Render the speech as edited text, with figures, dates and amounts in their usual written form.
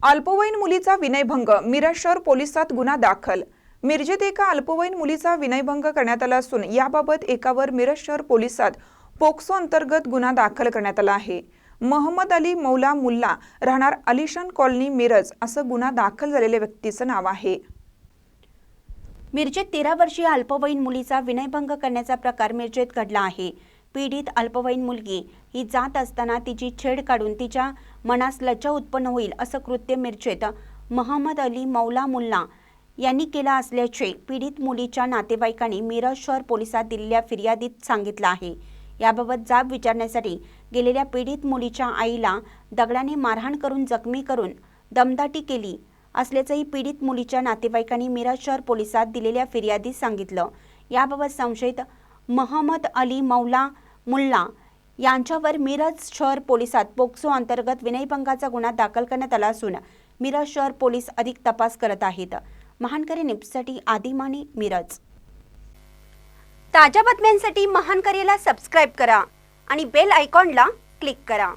अल्पवयीन मुलीचा विनयभंग, मिरज शहर पोलिसात गुन्हा दाखल। मिरजेत एका अल्पवयीन मुलीचा विनयभंग करण्यात आला असून याबाबत एकावर मिरज शहर पोलिसात पोक्सो अंतर्गत गुन्हा दाखल करण्यात आला आहे। मोहम्मद अली मौला मुल्ला, राहणार अलिशान कॉलनी, मिरज असं गुन्हा दाखल झालेल्या व्यक्तीचं नाव आहे। मिरजेत 13 वर्षीय अल्पवयीन मुलीचा विनयभंग करण्याचा प्रकार मिरजेत घडला आहे। पीडित अल्पवयीन मुलगी ही जात असताना तिची छेड काढून तिच्या मनास लज्जा उत्पन्न होईल असं कृत्य मिरजेत मोहम्मद अली मौला मुल्ला यांनी केलं असल्याचे पीडित मुलीच्या नातेवाईकांनी मिरज शहर पोलिसात दिलेल्या फिर्यादीत सांगितलं आहे। याबाबत जाब विचारण्यासाठी गेलेल्या पीडित मुलीच्या आईला दगडाने मारहाण करून जखमी करून दमदाटी केली असल्याचंही पीडित मुलीच्या नातेवाईकांनी मिरज शहर पोलिसात दिलेल्या फिर्यादीत सांगितलं। याबाबत संशयित मोहम्मद अली मौला मुल्ला यांच्यावर मिरज शहर पोलिसात पोक्सो अंतर्गत विनयभंगाचा गुन्हा दाखल करण्यात आला असून मिरज शहर पोलीस अधिक तपास करत आहेत। महानकरी न्यूजसाठी आदिमानी, मिरज। ताज्या बातम्यांसाठी महानकरीला सबस्क्राइब करा आणि बेल आयकॉनला क्लिक करा।